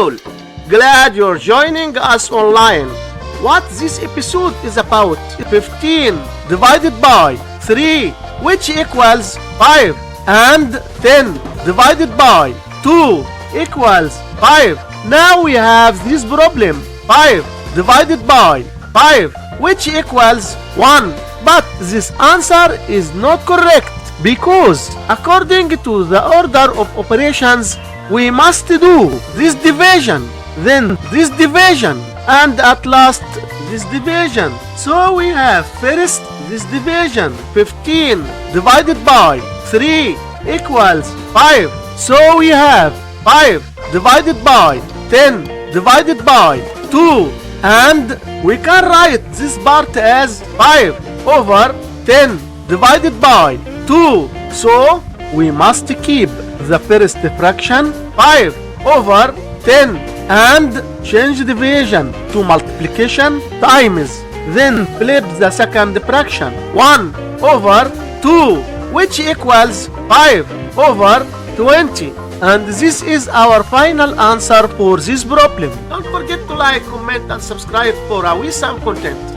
all. Glad you're joining us online. What this episode is about: 15 divided by 3, which equals 5, and 10 divided by 2 equals 5. Now we have this problem: 5 divided by 5, which equals 1. But this answer is not correct, because according to the order of operations, we must do this division, then this division, and at last this division. So we have first this division: 15 divided by 3 equals 5. So we have 5 divided by 10 divided by 2, and we can write this part as 5 over 10 divided by 2. So we must keep the first fraction 5 over 10 and change division to multiplication times, then flip the second fraction 1 over 2, which equals 5 over 20. And this is our final answer for this problem. Don't forget to like, comment, and subscribe for our awesome content.